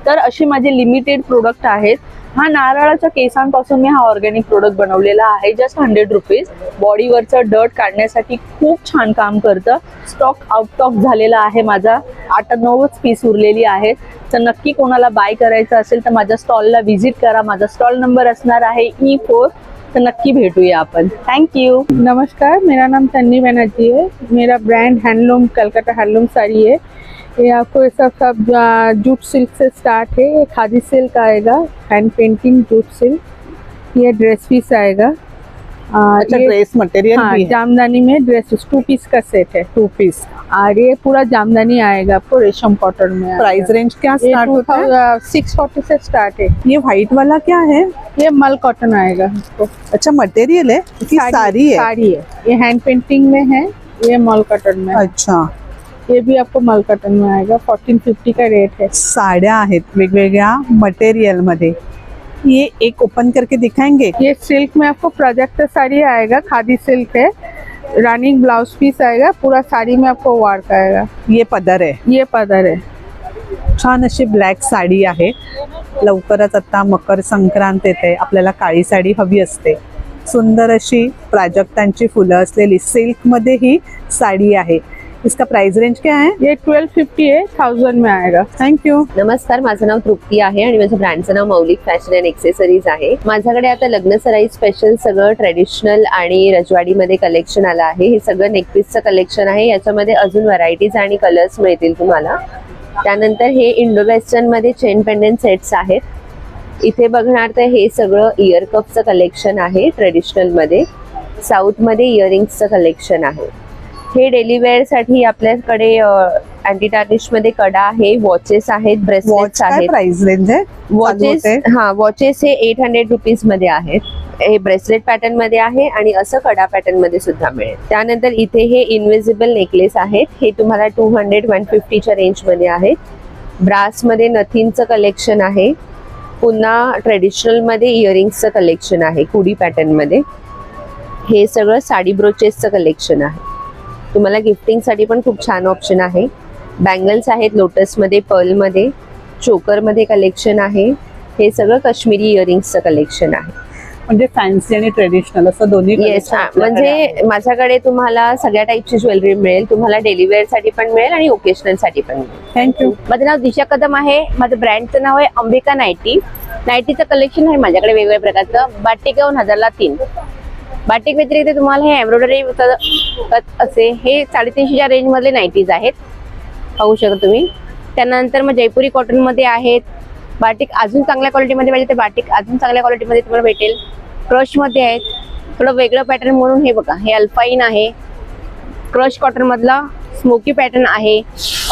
[SPEAKER 10] तर असे माझे लिमिटेड प्रोडक्ट आहेत. हा नारळाच्या केसांपासून मी हा ऑर्गॅनिक प्रोडक्ट बनवलेला आहे. Just 100 rupees. बॉडीवरचं डर्ट काढण्यासाठी खूप छान काम करतं. स्टॉक आउट ऑफ झालेला आहे माझा. 8-9 पीस उरलेली आहेत. तर नक्की कोणाला बाय करायचं असेल तर माझ्या स्टॉलला व्हिजिट करा. माझा स्टॉल नंबर असणार आहे E4. तो नक्की भेटूया अपन. Thank you.
[SPEAKER 11] नमस्कार, मेरा नाम तन्नी बनर्जी है. मेरा brand handloom Calcutta handloom sari है. ये आपको ये सब जूट सिल्क से स्टार्ट है. ये खादी सिल्क आएगा, हैंड पेंटिंग जूट सिल्क. ये ड्रेस पीस आएगा.
[SPEAKER 3] अच्छा, ड्रेस मटेरियल
[SPEAKER 11] हाँ,
[SPEAKER 3] भी है.
[SPEAKER 11] जामदानी में ड्रेस 2 पीस का सेट है.
[SPEAKER 3] 2 पीस.
[SPEAKER 11] और ये पूरा जामदानी आएगा आपको रेशम कॉटन में आएगा.
[SPEAKER 3] प्राइस रेंज क्या
[SPEAKER 11] ये
[SPEAKER 3] स्टार्ट होता है?
[SPEAKER 11] 640 से स्टार्ट है.
[SPEAKER 3] ये व्हाइट वाला क्या है?
[SPEAKER 11] ये मल कॉटन आएगा आपको.
[SPEAKER 3] अच्छा, मटेरियल है कि साड़ी है?
[SPEAKER 11] साड़ी है. ये हैंड पेंटिंग में है. ये मल कॉटन में.
[SPEAKER 3] अच्छा,
[SPEAKER 11] ये भी आपको मल कॉटन में आएगा. 1450 का रेट है.
[SPEAKER 3] साड्या आहेत वेगवेगळ्या मटेरियल मध्ये. ये एक ओपन करके दिखाएंगे?
[SPEAKER 11] ये सिल्क में आपको प्रोजेक्ट साड़ी आएगा. खादी सिल्क है. रनिंग ब्लाउज पीस आएगा. पूरा साड़ी में आपको वर्क आएगा.
[SPEAKER 3] ये पदर आहे.
[SPEAKER 11] ये पदर है.
[SPEAKER 3] छान अशी ब्लॅक साडी आहे. लवकरच आता मकर संक्रांत येते. आपल्याला काळी साडी हवी असते. सुंदर अशी प्राजक्तांची फुलं असलेली सिल्क मध्ये ही साडी आहे. इसका प्राइस रेंज क्या है?
[SPEAKER 11] ये 1250 है. 1000 में आएगा.
[SPEAKER 3] Thank you.
[SPEAKER 1] नमस्कार, माझं नाव तृप्ती आहे आणि माझं ब्रँडचं नाव मौलिक फॅशन अँड एक्सेसरीज आहे. माझ्याकडे आता लग्न सराई स्पेशल सगळं ट्रेडिशनल आणि रजवाडीमध्ये कलेक्शन आलं आहे. हे सगळं नेकपीसचं कलेक्शन आहे. याच्यामध्ये अजून व्हरायटीज आणि कलर्स मिळतील तुम्हाला. त्यानंतर हे इंडो वेस्टर्न मध्ये चेन पेंडंट सेट्स आहेत. इथे बघणार तर हे सगळं इयर कपचं कलेक्शन आहे. ट्रेडिशनल मध्ये साऊथ मध्ये इयरिंग्सचं कलेक्शन आहे. हे डेली वेअर साठी आपल्याकडे अँटी टार्निश मध्ये कडा आहे, वॉचेस आहेत, ब्रेसलेट्स आहेत.
[SPEAKER 3] प्राइस रेंज आहे?
[SPEAKER 1] वॉचेस वॉचेस हे 800 रुपीज मध्ये आहेत. हे ब्रेसलेट पॅटर्न मध्ये आहे आणि असं कडा पॅटर्न मध्ये सुद्धा मिळेल. त्यानंतर इथे हे इनविजिबल नेकलेस आहेत. हे तुम्हाला 200-150च्या रेंज मध्ये आहेत. ब्रास मध्ये नथिंगचं कलेक्शन आहे. पुन्हा ट्रेडिशनल मध्ये इयरिंग्सचं कलेक्शन आहे कुडी पॅटर्न मध्ये. हे सगळं साडी ब्रोचेसचं कलेक्शन आहे. तुम्हाला गिफ्टिंग साठी पण खूप छान ऑप्शन आहे. बँगल्स आहेत लोटस मध्ये, पर्ल मध्ये, चोकर मध्ये कलेक्शन आहे. हे सगळं काश्मीरी इयरिंग्सचं कलेक्शन आहे.
[SPEAKER 3] म्हणजे फॅन्सी आणि ट्रेडिशनल असं दोन्ही
[SPEAKER 1] येस, म्हणजे माझ्याकडे तुम्हाला सगळ्या टाईपची ज्वेलरी मिळेल. तुम्हाला डेली वेअर साठी पण मिळेल आणि ओकेशनल साठी पण मिळेल.
[SPEAKER 3] थँक्यू.
[SPEAKER 6] माझं नाव दिशा कदम आहे. माझं ब्रँडचं नाव आहे अंबिका नाईटी. नाईटीचं कलेक्शन आहे माझ्याकडे वेगवेगळ्या प्रकारचं. बाटिक 1000ला 3. बाटिक व्यतिरिक्त तुम्हाला हे एम्ब्रॉयडरी असे हे 350च्या रेंज मधले नाईटीज आहेत. पाहू शकता तुम्ही. त्यानंतर मग जयपुरी कॉटन मध्ये आहेत. बाटिक अजून चांगल्या क्वालिटीमध्ये पाहिजे तर बाटिक अजून चांगल्या क्वालिटीमध्ये तुम्हाला भेटेल. क्रश मध्ये आहेत. थोडं वेगळं पॅटर्न म्हणून हे बघा, हे अल्पाईन आहे. क्रश कॉटन मधला स्मोकी पॅटर्न आहे.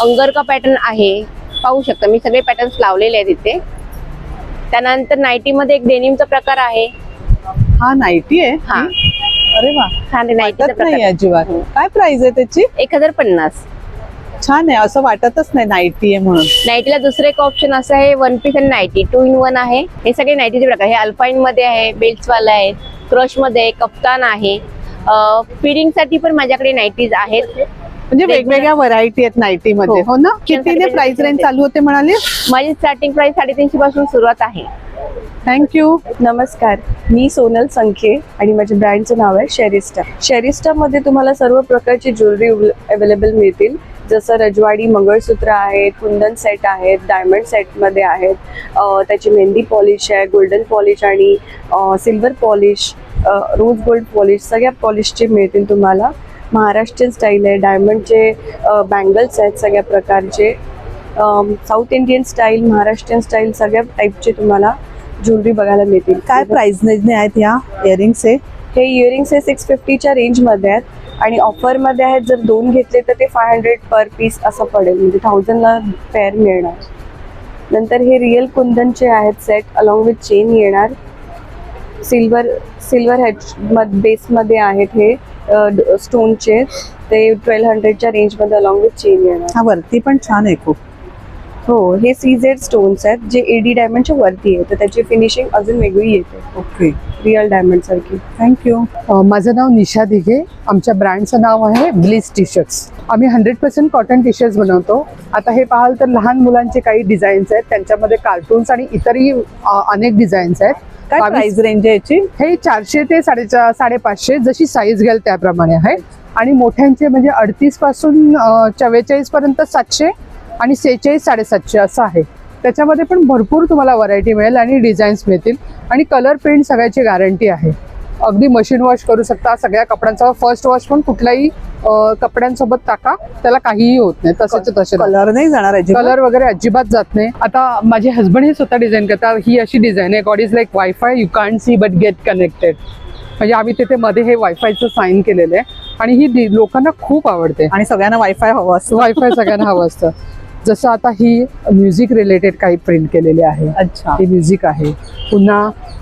[SPEAKER 6] अंगरका पॅटर्न आहे. पाहू शकता मी सगळे पॅटर्न्स लावलेले आहेत इथे. त्यानंतर नाईटी मध्ये एक डेनिमचा प्रकार आहे.
[SPEAKER 3] हा नाईटी आहे.
[SPEAKER 6] हा,
[SPEAKER 3] अरे वा,
[SPEAKER 6] छान नाईटीचा
[SPEAKER 3] वाटत नाही
[SPEAKER 6] प्रकार.
[SPEAKER 3] अजिबात. काय प्राइस आहे त्याची?
[SPEAKER 6] 1050.
[SPEAKER 3] छान आहे, असं वाटतच नाही नाईटी आहे म्हणून.
[SPEAKER 6] नाईटीला दुसरं एक ऑप्शन असं आहे, 1 पीस आणि नाईटी 2 in 1 आहे. हे सगळे नाईटीचे प्रकार. हे अल्पाईन मध्ये आहे, बेल्ट्स वाला आहे, क्रश मध्ये आहे, कप्तान आहे. फिडिंग साठी पण माझ्याकडे नाईटीज आहेत.
[SPEAKER 3] म्हणजे वेगवेगळ्या व्हरायटी आहेत नाईटी मध्ये. हो ना. कितीने प्राइस रेंज चालू होते म्हणाले?
[SPEAKER 6] माझी स्टार्टिंग प्राइस 350 पासून सुरुवात आहे.
[SPEAKER 3] थँक्यू.
[SPEAKER 12] नमस्कार, मी सोनल संखे आणि माझ्या ब्रँडचं नाव आहे शेरिस्टा. शेरिस्टामध्ये तुम्हाला सर्व प्रकारची ज्वेलरी अवेलेबल मिळतील. जसं रजवाडी मंगळसूत्र आहेत, कुंदन सेट आहेत, डायमंड सेटमध्ये आहेत. त्याची मेहंदी पॉलिश आहे, गोल्डन पॉलिश आणि silver polish, rose gold polish, सगळ्या पॉलिशचे मिळतील तुम्हाला. महाराष्ट्रीयन स्टाईल आहे, डायमंडचे बँगल्स आहेत सगळ्या प्रकारचे. South Indian style, Maharashtrian style सगळ्या टाईपचे तुम्हाला ज्वेलरी बघायला मिळतील.
[SPEAKER 3] काय प्राइस रेंजने आहेत या इयरिंग्स?
[SPEAKER 12] हे इयरिंग्स हे 650च्या रेंजमध्ये आहेत आणि ऑफरमध्ये आहेत. जर 2 घेतले तर ते 500 पर पीस असं पडेल, म्हणजे 1000ला पेअर मिळणार. नंतर हे रिअल कुंदनचे आहेत सेट, अलॉंग विथ चेन येणार. सिल्वर हेड बेसमध्ये आहेत हे स्टोनचे. ते 1200च्या रेंजमध्ये अलॉंग विथ चेन येणार.
[SPEAKER 3] हा वरती पण छान आहे खूप.
[SPEAKER 12] हो, हे CZ स्टोन्स आहेत जे AD डायमंडच्या वरती आहे, तर त्याची फिनिशिंग अजून वेगळी येते.
[SPEAKER 3] ओके.
[SPEAKER 12] रिअल डायमंड सारखी.
[SPEAKER 3] थँक्यू.
[SPEAKER 13] माझं नाव निशा दिघे. आमच्या ब्रँडचं नाव आहे ब्लिस टी शर्ट्स. आम्ही 100% कॉटन टी शर्ट्स बनवतो. आता हे पाहाल तर लहान मुलांचे काही डिझाईन्स आहेत, त्यांच्यामध्ये कार्टून्स आणि इतरही अनेक डिझाईन्स आहेत.
[SPEAKER 3] काय प्राइस रेंज आहे याची?
[SPEAKER 13] हे 400 ते 550 जशी साईज घ्याल त्याप्रमाणे आहे. आणि मोठ्यांचे म्हणजे 38 पासून 44 पर्यंत 700 आणि 46 750 असं आहे. त्याच्यामध्ये पण भरपूर तुम्हाला व्हरायटी मिळेल आणि डिझाईन्स मिळतील आणि कलर प्रिंट सगळ्याची गॅरंटी आहे. अगदी मशीन वॉश करू शकता सगळ्या कपड्यांचा. फर्स्ट वॉश पण कुठल्याही कपड्यांसोबत टाका, त्याला काहीही होत नाही, तसेच तसे.
[SPEAKER 3] कलर नाही जाणार,
[SPEAKER 13] कलर वगैरे अजिबात जात नाही. आता माझे हस्बंड हे स्वतः डिझाईन करतात. ही अशी डिझाईन आहे, God is like wifi you can't see but get connected. म्हणजे आम्ही तिथे मध्ये हे वायफायचं साईन केलेलं आहे आणि ही लोकांना खूप आवडते.
[SPEAKER 3] आणि सगळ्यांना वायफाय हवं असतं.
[SPEAKER 13] वायफाय सगळ्यांना हवं असतं. जसं आता ही म्युझिक रिलेटेड काही प्रिंट केलेली आहे.
[SPEAKER 3] अच्छा.
[SPEAKER 13] ही म्युझिक आहे. पुन्हा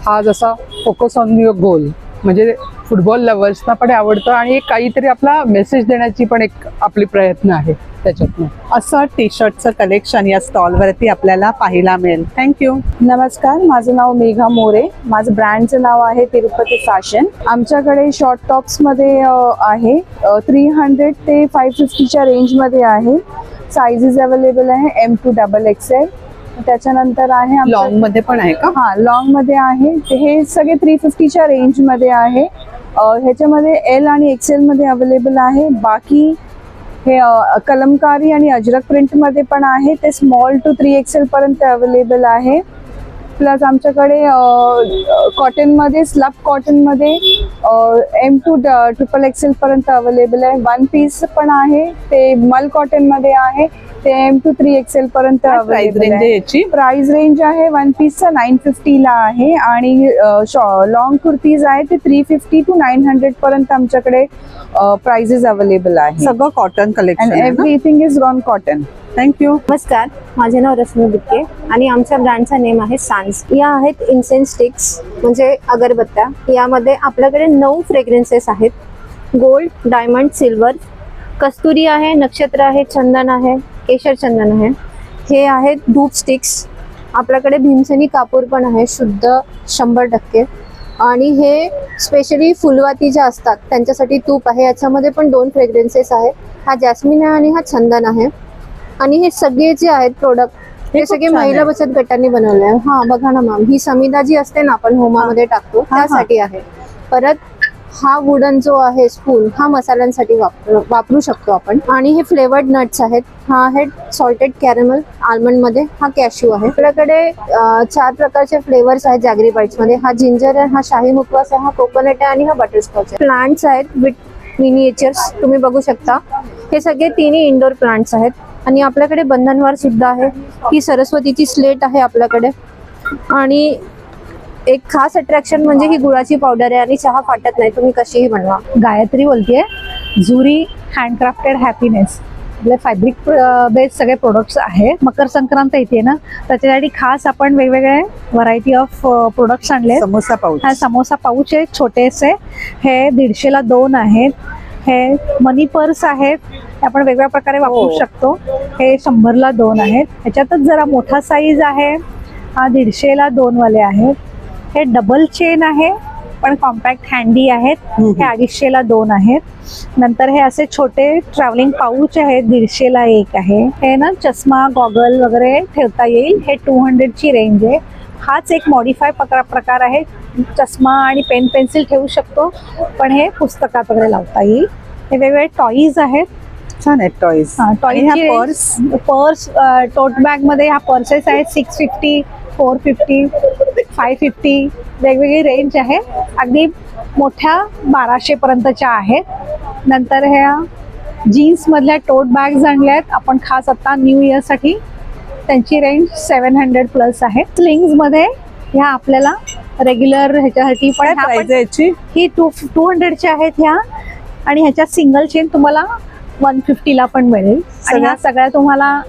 [SPEAKER 13] हा जसा फोकस ऑन युअर गोल, म्हणजे फुटबॉल लवर्सना पण आवडतं आणि एक काहीतरी आपला मेसेज देण्याची पण एक आपली प्रयत्न आहे त्याच्यातून.
[SPEAKER 3] असं टी शर्टचं कलेक्शन या स्टॉलवरती आपल्याला पाहायला मिळेल. थँक्यू.
[SPEAKER 12] नमस्कार, माझं नाव मेघा मोरे. माझं ब्रँडचं नाव आहे तिरुपती फॅशन. आमच्याकडे शॉर्ट टॉप्समध्ये आहे 300 ते 550च्या रेंजमध्ये आहे. साइजेस अवेलेबल आहे M2 XXL. त्याच्यानंतर आहे
[SPEAKER 3] लॉंग मध्ये पण आहे का?
[SPEAKER 12] हा, लॉंग मध्ये आहे. हे सगळे 350च्या रेंजमध्ये आहे. ह्याच्यामध्ये L आणि XL मध्ये अवेलेबल आहे. बाकी हे कलमकारी आणि अजरक प्रिंटमध्ये पण आहे. ते स्मॉल टू 3XL पर्यंत अवेलेबल आहे. प्लस आमच्याकडे कॉटनमध्ये स्लब कॉटनमध्ये M2 XXL पर्यंत अवेलेबल आहे. 1 पीस पण आहे, ते मल कॉटनमध्ये आहे. ते M2 3XL पर्यंत अवेलेबल आहे. प्राइस रेंज आहे 1 पीसचा 950 ला आहे आणि लॉंग कुर्तीज आहे ते 350 to 900 पर्यंत आमच्याकडे प्राइसेस अवेलेबल आहे.
[SPEAKER 3] सगळं cotton collection.
[SPEAKER 12] Everything is on cotton.
[SPEAKER 3] Thank you.
[SPEAKER 1] नमस्कार, माझे नाव रश्मी बुक्के आणि आमच्या ब्रँडचा नेम आहे सांस. या आहेत इन्सेन्स स्टिक्स म्हणजे अगरबत्त्या. यामध्ये आपल्याकडे 9 फ्रेग्रन्सेस आहेत. गोल्ड, डायमंड, सिल्वर, कस्तुरी आहे, नक्षत्र आहे, चंदन आहे, केशर चंदन आहे. हे आहेत धूप स्टिक्स. आपल्याकडे भीमसेनी कापूर पण आहे शुद्ध 100%. आणि हे स्पेशली फुलवाती ज्या असतात त्यांच्यासाठी तूप आहे. याच्यामध्ये पण 2 फ्रेग्रन्सेस आहेत. हा जॅस्मिन आहे आणि हा चंदन आहे. आणि हे सगळे जे आहेत प्रोडक्ट हे सगळे महिला बचत गटांनी बनवले आहे. हा बघा ना मॅम, ही समिधा जी असते ना आपण होमामध्ये टाकतो त्यासाठी आहे. परत हा वुडन जो आहे स्पून, हा मसाल्यांसाठी वापरू शकतो आपण. आणि हे फ्लेवर्ड नट्स आहेत. हा आहे सॉल्टेड कॅरेमल आल्मंड मध्ये. हा कॅश्यू आहे. आपल्याकडे 4 प्रकारचे फ्लेवर्स आहेत जॅगरी बाईट्स मध्ये. हा जिंजर आहे, हा शाही मुखवास आहे, हा कोकोनट आहे आणि हा बटरस्कॉच आहे. प्लांट्स आहेत विथ मिनिएचर्स, तुम्ही बघू शकता. हे सगळे 3 इंडोर प्लांट्स आहेत. आणि आपल्याकडे बंधनवार सुद्धा आहे. ही सरस्वतीची स्लेट आहे आपल्याकडे. आणि एक खास अट्रॅक्शन म्हणजे ही गुळाची पावडर आहे आणि चहा फाटत नाही, तुम्ही कशीही बनवा.
[SPEAKER 14] गायत्री बोलतेय. झुरी हँडक्राफ्टेड हॅपीनेस आपले फॅब्रिक बेस्ड सगळे प्रोडक्ट्स आहे. मकर संक्रांत येते ना, त्याच्यासाठी खास आपण वेगवेगळे व्हरायटी ऑफ प्रोडक्ट्स आणले.
[SPEAKER 3] समोसा पाऊच.
[SPEAKER 14] हा समोसा पाऊच आहे छोटेसे. हे 150 ला 2 आहेत. हे मनी पर्स आहेत, आपण वेगवेगळ्या प्रकारे वापरू शकतो. हे 100 ला 2 आहेत. ह्याच्यातच जरा मोठा साईज आहे. हा 150 ला 2 वाले आहेत. हे डबल चेन आहे पण कॉम्पॅक्ट हँडी आहेत. हे 250 ला 2 आहेत. नंतर हे असे छोटे ट्रॅव्हलिंग पाऊच आहेत. 150 ला 1 आहे. हे ना चष्मा, गॉगल वगैरे ठेवता येईल. हे 200 ची रेंज आहे. हाच एक मॉडिफाय प्रकार आहे. चष्मा आणि पेन पेन्सिल ठेवू शकतो, पण हे पुस्तकात वगैरे लावता येईल. हे वेगवेगळे टॉईज आहेत.
[SPEAKER 3] छान आहेत टॉईज.
[SPEAKER 14] पर्स टोट बॅग मध्ये ह्या पर्सेस आहेत 650, 450, 550 वेगवेगळी रेंज आहे. अगदी मोठ्या 1200 पर्यंतच्या आहेत. नंतर ह्या जीन्स मधल्या टोट बॅग्स आणल्या आहेत आपण खास आता न्यू इयर साठी. त्यांची रेंज 700 प्लस आहे. स्लिंग्स मध्ये ह्या आपल्याला रेग्युलर ह्याच्यासाठी पण ही 200च्या आहेत ह्या. आणि ह्याच्यात सिंगल चेन तुम्हाला 150 ला पण मिळेल. आणि ह्या सगळ्या तुम्हाला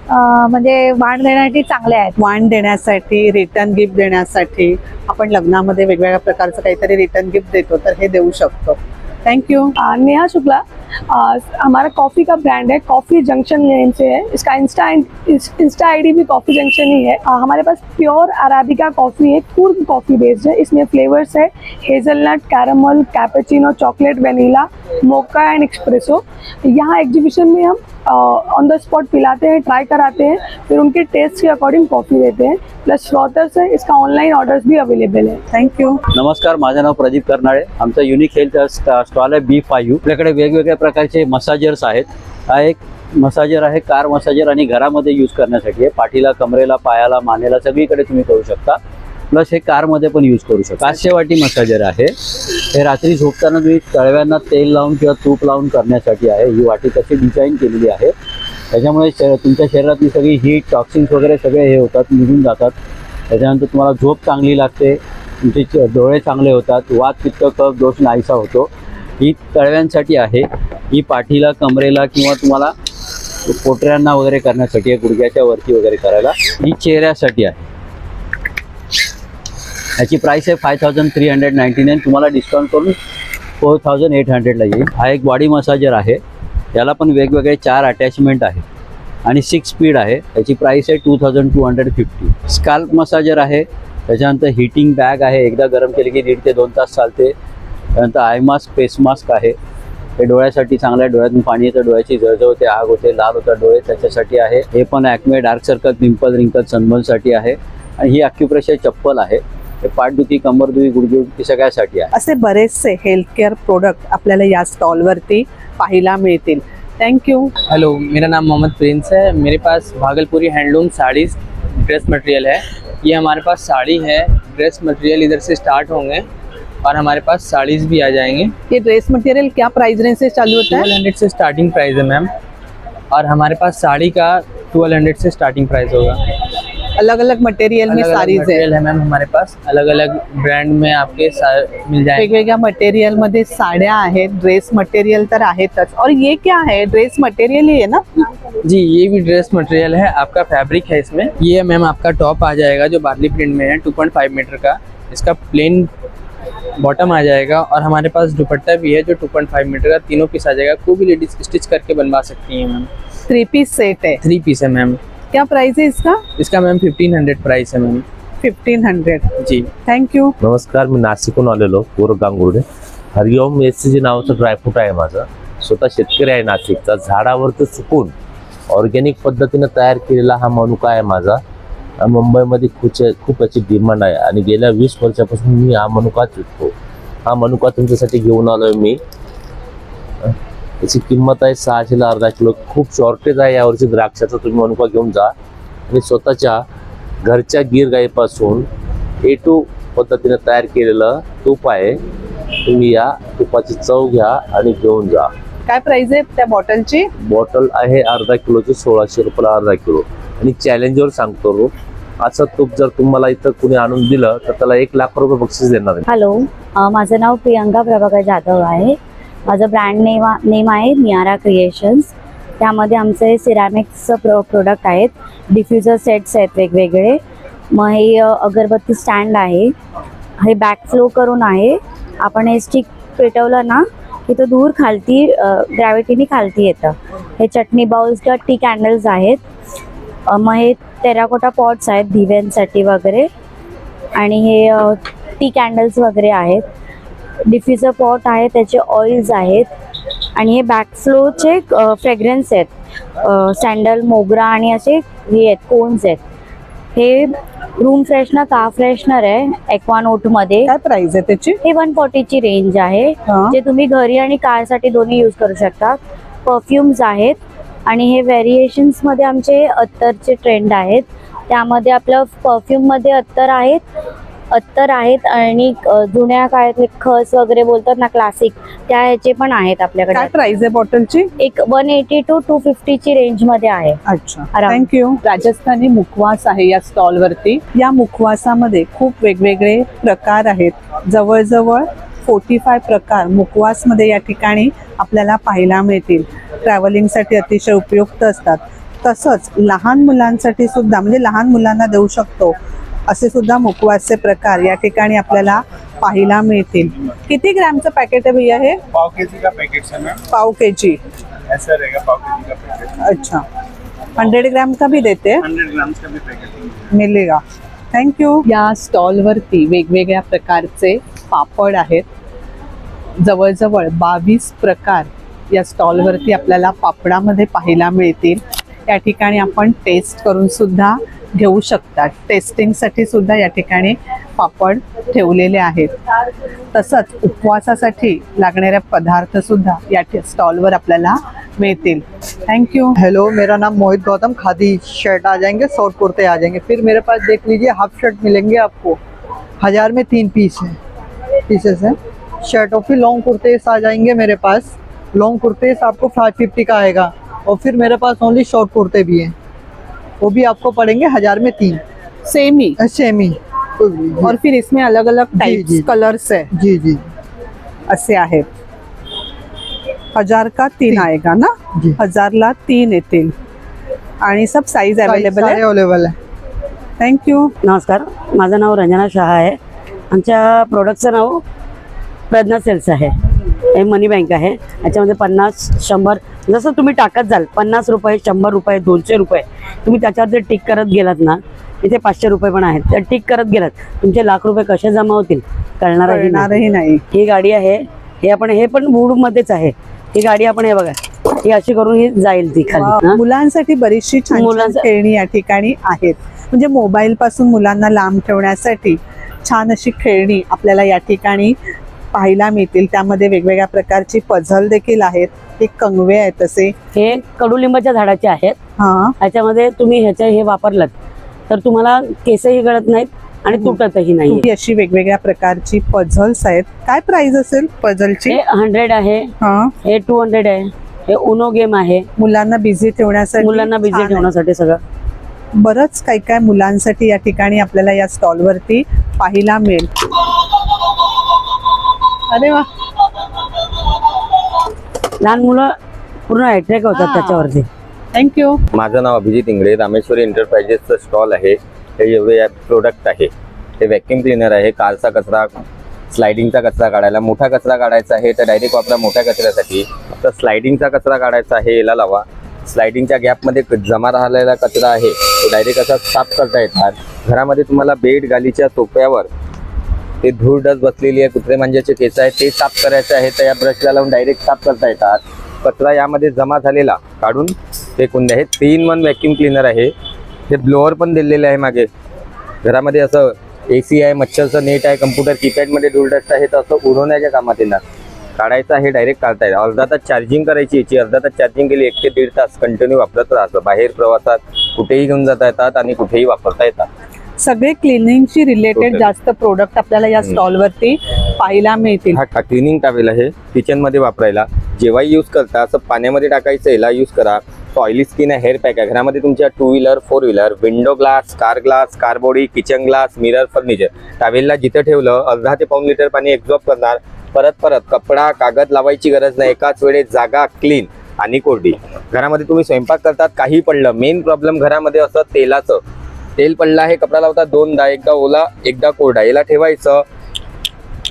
[SPEAKER 14] म्हणजे वाण देण्यासाठी चांगले आहेत.
[SPEAKER 3] वाण देण्यासाठी, रिटर्न गिफ्ट देण्यासाठी. आपण लग्नामध्ये वेगवेगळ्या प्रकारचं काहीतरी रिटर्न गिफ्ट देतो तर हे देऊ शकतो. थँक्यू.
[SPEAKER 10] नेहा शुक्ला.
[SPEAKER 12] हमारा कॉफ़ी का ब्रांड है, कॉफ़ी जंक्शन नेम से है। इसका इंस्टा आईडी भी कॉफ़ी जंक्शन ही है। हमारे पास प्योर अराबिका कॉफ़ी है, पूर्ण कॉफ़ी बेस्ड है। इसमें फ्लेवर्स है hazelnut, caramel, cappuccino, chocolate, vanilla, mocha and espresso. यहाँ एग्जीबिशन में हम ऑन द स्पॉट पिलाते हैं, ट्राई कराते हैं, फिर उनके टेस्ट के अकॉर्डिंग कॉफ़ी देते हैं। प्लस श्रोतर्स है, इसका ऑनलाइन ऑर्डर्स भी अवेलेबल है।
[SPEAKER 3] थँक्यू।
[SPEAKER 15] नमस्कार, माझं नाव प्रदीप कर्नाळे। आमचा युनिक हेल्थ स्टॉल आहे B5U। आपल्याकडे वेगवेगळ्या प्रकारचे मसाजर्स आहेत। हा एक मसाजर आहे, कार मसाजर, आणि घरामध्ये यूज करण्यासाठी आहे। पाठीला, कमरेला, पायाला, मानेला सगळीकडे तुम्ही करू शकता। प्लस हे कारमध्ये पण यूज करू शकता। 500 वाटी मसाजर आहे। हे रात्री झोपताना तुम्ही तळव्यांना तेल लावून किंवा तूप लावून करण्यासाठी आहे। ही वाटी तशी डिझाईन केलेली आहे, त्याच्यामुळे तुमच्या शरीरातली सगळी हीट, टॉक्सिन्स वगैरे सगळे हे होतात, निघून जातात। त्याच्यानंतर तुम्हाला झोप चांगली लागते, तुमचे डोळे चांगले होतात, वात, पित्त, कफ दोष नाहीसा होतो। ही तळव्यांसाठी आहे, ही पाठीला, कमरेला किंवा तुम्हाला पोटऱ्यांना वगैरे करण्यासाठी आहे, गुडघ्याच्या वरती वगैरे करायला। ही चेहऱ्यासाठी आहे। याची प्राइस आहे 5399, तुम्हाला डिस्काउंट करून 4800ला येईल। हा एक बॉडी मसाजर आहे, याला पण वेगवेगळे 4 अटॅचमेंट आहे आणि 6 स्पीड आहे। याची प्राइस आहे 2250। स्काल्प मसाजर आहे, त्याच्यानंतर हीटिंग बॅग आहे, एकदा गरम केले की 1.5 ते 2 तास चालते। त्यानंतर आय मास्क, फेस मास्क आहे, हे डोळ्यासाठी चांगलं आहे, डोळ्यातून पाणी येतं, डोळ्याची जळजळ होते, आग होते, लाल होतात डोळे, त्याच्यासाठी आहे। हे पण ॲक्मे, डार्क सर्कल, पिंपल, रिंकल, सनबर्नसाठी आहे। आणि ही ॲक्युप्रेशर चप्पल आहे, हे पाठदुखी, कंबरदुखी, गुडघेदुखी सगळ्यासाठी आहे।
[SPEAKER 3] असे बरेचसे हेल्थ केअर प्रोडक्ट आपल्याला या स्टॉलवरती पाहायला मिळतील। थैंक-यू।
[SPEAKER 16] हेलो, मेरा नाम मोहम्मद प्रिंस है। मेरे पास भागलपुरी हैंडलूम साड़ीज़ ड्रेस मटेरियल है। ये हमारे पास साड़ी है, ड्रेस मटेरियल इधर से स्टार्ट होंगे और हमारे पास साड़ीज़ भी आ जाएंगे।
[SPEAKER 3] ये ड्रेस मटेरियल क्या प्राइस रेंज से चालू होता है?
[SPEAKER 16] 1200 से स्टार्टिंग प्राइस है मैम, और हमारे पास साड़ी का 1200 से स्टार्टिंग प्राइस होगा।
[SPEAKER 3] अलग अलग मटेरियल में साड़ीज
[SPEAKER 16] है मैम, हमारे पास अलग अलग ब्रँड में आपके मिल जाएंगे।
[SPEAKER 3] वेगवेगळ्या मटेरियल मध्ये साड्या आहेत, ड्रेस मटेरियल तर आहेतच। और ये क्या है? ड्रेस मटेरियल ही है ना?
[SPEAKER 16] जी, ये भी ड्रेस मटेरियल है, आपका फैब्रिक है इसमें। ये मैम आपका टॉप आ जाएगा जो बार्ली प्रिंट में है, 2.5 मीटर का। इसका प्लेन बॉटम आ जाएगा, और हमारे पास दुपट्टा भी है जो 2.5 मीटर का, तीनों पीस आ जाएगा। कोई भी लेडीज स्टिच करके बनवा सकती हैं मैम।
[SPEAKER 3] 3 पीस सेट है?
[SPEAKER 16] 3 पीस है मैम।
[SPEAKER 3] क्या प्राइस है इसका?
[SPEAKER 16] इसका मैम 1500 प्राइस है मैम।
[SPEAKER 3] 1500
[SPEAKER 16] जी,
[SPEAKER 3] थँक्यू।
[SPEAKER 17] नमस्कार, मी नाशिकहून आलेलो, गौरव गांगुर्डे। हरिओम SCG नावाचं ड्रायफ्रूट आहे माझं, स्वतः शेतकरी आहे नाशिकचा। झाडावरती सुकून ऑर्गॅनिक पद्धतीने तयार केलेला हा मनुका आहे माझा। मुंबईमध्ये खूप याची डिमांड आहे, आणि गेल्या 20 वर्षापासून मी हा मनुकाच विकतो। हा मनुका तुमच्यासाठी घेऊन आलोय मी। याची किंमत आहे 600ला अर्धा किलो। खूप शॉर्टेज आहे यावर्षी द्राक्षाचं, तुम्ही मनुका घेऊन जा। आणि स्वतःच्या घरच्या गीर गाईपासून A to पद्धतीने तयार केलेलं तूप आहे। तुम्ही या तुपाची चव घ्या आणि घेऊन जा।
[SPEAKER 3] काय प्राइस आहे त्या बॉटलची?
[SPEAKER 17] बॉटल आहे अर्धा किलोची 1600 रुपयाला अर्धा किलो। आणि चॅलेंजवर सांगतो, असं तूप जर तुम्हाला इथं कुणी आणून दिलं तर त्याला 1 लाख रुपये बक्षीस देणार आहे।
[SPEAKER 18] हॅलो, माझं नाव प्रियंका प्रभाकर जाधव आहे। माझं ब्रँड नेम आहे नियारा क्रिएशन्स। त्यामध्ये आमचे सिरॅमिक्सचं प्रोडक्ट आहेत, डिफ्युजर सेट्स आहेत वेगवेगळे। मग हे अगरबत्ती स्टँड आहे, हे बॅक फ्लो करून आहे। आपण हे स्टिक पेटवलं ना की तो दूर खालती ग्रॅव्हिटीने खालती येतं। हे चटणी बाउल्स किंवा टी कॅन्डल्स आहेत। मग हे टेराकोटा पॉट्स आहेत दिव्यांसाठी वगैरे, आणि हे टी कॅन्डल्स वगैरे आहेत। डिफ्युजर पॉट आहे, त्याचे ऑइल्स आहेत, आणि हे बॅकफ्लोचे फ्रेग्रन्स आहेत, सँडल, मोगरा आणि असे हे आहेत, कोन्स आहेत। हे रूम फ्रेशनर, कार फ्रेशनर आहे एक्वानोट मध्ये।
[SPEAKER 3] काय प्राइस आहे त्याची?
[SPEAKER 18] हे 140ची रेंज आहे, जे तुम्ही घरी आणि कारसाठी दोन्ही यूज करू शकता। परफ्युम्स आहेत, आणि हे व्हेरिएशन्स मध्ये आमचे अत्तरचे ट्रेंड आहेत। त्यामध्ये आपलं परफ्यूम मध्ये अत्तर आहेत, आणि जुन्या काळातले खस वगैरे बोलतात ना, क्लासिक, त्या ह्याचे पण आहेत आपल्याकडे।
[SPEAKER 3] काय प्राइस आहे बॉटलची?
[SPEAKER 18] एक 180 to 250ची रेंज मध्ये आहे।
[SPEAKER 3] अच्छा, थँक्यू। राजस्थानी मुखवास आहे या स्टॉलवरती। या मुखवासामध्ये खूप वेगवेगळे प्रकार आहेत, जवळजवळ 45 प्रकार मुखवासमध्ये या ठिकाणी आपल्याला पाहायला मिळतील। ट्रॅव्हलिंगसाठी अतिशय उपयुक्त असतात। तसंच लहान मुलांसाठी सुद्धा, म्हणजे लहान मुलांना देऊ शकतो असे सुद्धा मुखवासचे प्रकार या ठिकाणी आपल्याला पाहायला मिळतील. किती ग्रॅमचं पॅकेट आहे भैया हे?
[SPEAKER 8] पाव केजी का पैकेट है मैम,
[SPEAKER 3] पाव केजी.
[SPEAKER 8] ऐसा रहेगा पाव केजी का पैकेट.
[SPEAKER 3] अच्छा, 100 ग्राम का भी देते हैं?
[SPEAKER 8] 100 ग्राम्स का भी पैकेट
[SPEAKER 3] मिलेगा. थँक्यू. या स्टॉलवरती वेगवेगळ्या प्रकारचे पापड आहेत. जवळजवळ 22 प्रकार या स्टॉलवरती आपल्याला पापडामध्ये पाहायला मिळतील. या ठिकाणी आपण टेस्ट करून सुद्धा घेऊ शकता. टेस्टिंगसाठी सुद्धा या ठिकाणी पापड ठेवलेले आहेत. तसंच उपवासासाठी लागणारे पदार्थ सुद्धा या स्टॉलवर आपल्याला मिलतील. Thank you.
[SPEAKER 19] हेलो, मेरा नाम मोहित गौतम. खादी शर्ट आ जाएंगे, शॉर्ट कुर्ते आ जाएंगे. फिर मेरे पास देख लीजिए हाफ शर्ट मिलेंगे आपको, 1000 में 3 पीसेस हैं. शर्ट और फिर लॉन्ग कुर्तेस आ जाएंगे मेरे पास. लॉन्ग कुर्तेस आपको 550 का आएगा. और फिर मेरे पास ओनली शॉर्ट कुर्ते भी हैं, वो भी आपको पड़ेंगे 1000 में 3.
[SPEAKER 3] सेम ही.
[SPEAKER 19] और
[SPEAKER 3] फिर इसमें अलग अलग टाइप्स कलर्स है.
[SPEAKER 19] जी जी,
[SPEAKER 3] असे आहेत. 1000 का 3 आएगा ना. 1000 ला 3 येतील. आणि सब साइज अवेलेबल आहे.
[SPEAKER 19] अवेलेबल आहे.
[SPEAKER 3] थँक्यू.
[SPEAKER 20] नमस्कार, माझं नाव रंजना शहा आहे. आमच्या प्रोडक्टचं नाव प्रज्ञा सेल्स आहे. हे मनी बँक आहे. याच्यामध्ये 50, 100 जसं तुम्ही टाकत जाल, 50 रुपये, 100 रुपये, 200 रुपये, तुम्ही त्याच्यावर जर टिक करत गेलात ना, इथे 500 रुपये पण आहेत, तर टिक करत गेलात तुमचे लाख रुपये कसे जमा होतील
[SPEAKER 3] कळणारही नाही.
[SPEAKER 20] ही गाडी आहे, हे पण वूडमध्येच आहे. ही गाडी आपण हे बघा, ही अशी करून ही जाईल ती खाली.
[SPEAKER 3] मुलांसाठी बरीचशी छान खेळणी या ठिकाणी आहेत. म्हणजे मोबाईल पासून मुलांना लांब ठेवण्यासाठी छान अशी खेळणी आपल्याला या ठिकाणी पाहायला मिळतील. त्यामध्ये वेगवेगळ्या प्रकारची पझल देखील आहेत. हे कंगवे आहेत. तसे
[SPEAKER 20] हे कडुलिंबाच्या झाडाचे आहेत. ह्याच्यामध्ये तुम्ही हे वापरलात तर तुम्हाला केसही गळत नाहीत आणि तुटतही नाही.
[SPEAKER 3] अशी वेगवेगळ्या प्रकारची पझल्स आहेत. काय प्राइस असेल पझलची?
[SPEAKER 20] हे 100 आहे, हे 200 आहे. हे उनो गेम आहे,
[SPEAKER 3] मुलांना बिझी ठेवण्यासाठी.
[SPEAKER 20] सगळं
[SPEAKER 3] बरंच काय काय मुलांसाठी या ठिकाणी आपल्याला या स्टॉलवरती पाहायला मिळेल. अरे वा,
[SPEAKER 20] लहान मुलं पूर्ण अट्रॅक्ट होतात त्याच्यावरती.
[SPEAKER 3] थँक्यू.
[SPEAKER 21] माझं नाव अभिजित इंगळे. रामेश्वरी एंटरप्राइजेसचं स्टॉल आहे. हे एवढे प्रोडक्ट आहे. हे व्हॅक्यूम क्लिनर आहे. कारचा कचरा, स्लायडिंगचा कचरा काढायला. मोठा कचरा काढायचा आहे तर डायरेक्ट वापरा मोठ्या कचऱ्यासाठी. तर स्लायडिंगचा कचरा काढायचा आहे, याला लावा. स्लायडिंगच्या गॅपमध्ये जमा राहिलेला कचरा आहे तो डायरेक्ट असा साफ करता येतात. घरामध्ये तुम्हाला बेड, गालीच्या सोप्यावर ते धूळ डस बसलेली आहे, कुत्रे मांजाचे केस आहेत, ते साफ करायचे आहे तर या ब्रशला लावून डायरेक्ट साफ करता येतात. कचरा यामध्ये जमा झालेला काढून फेकून द्या. हे 3-in-1 व्हॅक्यूम क्लिनर आहे. हे ब्लोअर पण दिलेले आहे मागे. घरामध्ये असं AC आहे, मच्छरचं नेट आहे, कम्प्युटर कीपॅडमध्ये धूळ डस्ट आहे तर असं उडवण्याच्या कामात येणार. काढायचं आहे, डायरेक्ट काढता येईल. अर्धा तास चार्जिंग करायची याची. अर्धा तास चार्जिंग केली 1 ते 1.5 तास कंटिन्यू वापरत राहायचं. बाहेर प्रवासात कुठेही घेऊन जाता येतात आणि कुठेही वापरता येतात.
[SPEAKER 3] सगळे क्लिनिंगशी रिलेटेड जास्त प्रोडक्ट आपल्याला या स्टॉलवरती पाहायला मिळतील.
[SPEAKER 21] हा क्लिनिंग टॉवेल आहे, किचनमध्ये वापरायला. जेव्हाही यूज करता असं पाण्यामध्ये टाकायचं, याला यूज करा. ऑइली स्किन आहे, हेअर पॅक आहे. घरामध्ये तुमच्या 2 wheeler, 4 wheeler, window glass, car body, kitchen glass, mirror, furniture. टॉवेलला जिथं ठेवलं अर्धा ते पाऊण लिटर पाणी एक्झॉस्ट करणार. परत कपडा, कागद लावायची गरज नाही. एकाच वेळेस जागा क्लीन आणि कोरडी. घरामध्ये तुम्ही स्वयंपाक करतात, काही पडलं, मेन प्रॉब्लेम घरामध्ये असं तेलाचं. तेल पडलं आहे, कपडा लावतात 2दा, एकदा ओला एकदा कोरडा. याला ठेवायचं,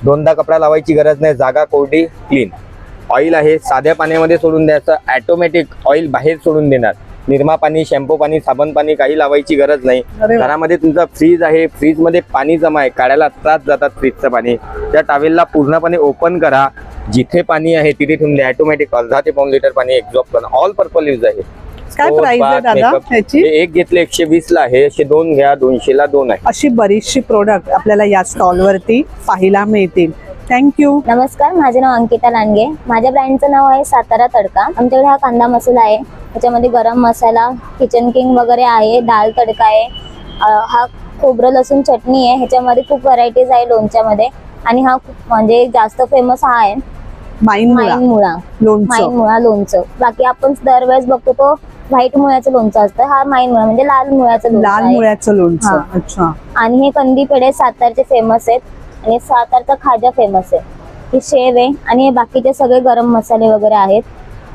[SPEAKER 21] 2दा कपडा लावायची गरज नाही. जागा कोरडी, क्लीन. ऑइल आहे, साध्या पाण्यामध्ये सोडून द्यायचं. ऑटोमॅटिक ऑइल बाहेर सोडून देणार. निरमा पाणी, शॅम्पू पाणी, साबण पाणी काही लावायची गरज नाही. घरामध्ये तुमचा फ्रीज आहे, फ्रीजमध्ये पाणी जमा आहे, काढायला त्रास जातात फ्रीजचं पाणी. त्या टॉवेलला पूर्णपणे ओपन करा. जिथे पाणी आहे तिथे ठेवून द्या. ऑटोमॅटिक अर्धा ते पाऊण लिटर पाणी एक्झॉस्ट करा. ऑल पर्पज यूज आहे.
[SPEAKER 3] काय प्राइस आहे दादा ह्याची?
[SPEAKER 21] एक घेतले 120 ला आहे, असे 2 घ्या 200 ला 2 आहे.
[SPEAKER 3] अशी बरीचशी प्रोडक्ट आपल्याला या स्टॉलवरती पाहायला मिळतील. थँक्यू.
[SPEAKER 22] नमस्कार, माझे नाव अंकिता लांडगे. माझ्या ब्रँडचं नाव आहे सातारा तडका. आमच्याकडे हा कांदा मसाला आहे, त्याच्यामध्ये गरम मसाला, किचन किंग वगैरे आहे, दाल तडका आहे, हा खोबरं लसूण चटणी आहे. ह्याच्यामध्ये खूप व्हरायटीज आहे लोणच्यामध्ये. आणि हा म्हणजे जास्त फेमस हा आहे माईन मुळा लोणचं. बाकी आपण दरवेळेस बघतो तो व्हाईट मुळ्याचं लोणचं असतं. हा माईन मुळा म्हणजे लाल मुळ्याचं लोणचं.
[SPEAKER 3] अच्छा.
[SPEAKER 22] आणि हे कंदी पेढे सातारचे फेमस आहेत. आणि सातारचा खाजा फेमस आहे. ही शेव आहे आणि हे बाकीचे सगळे गरम मसाले वगैरे आहेत.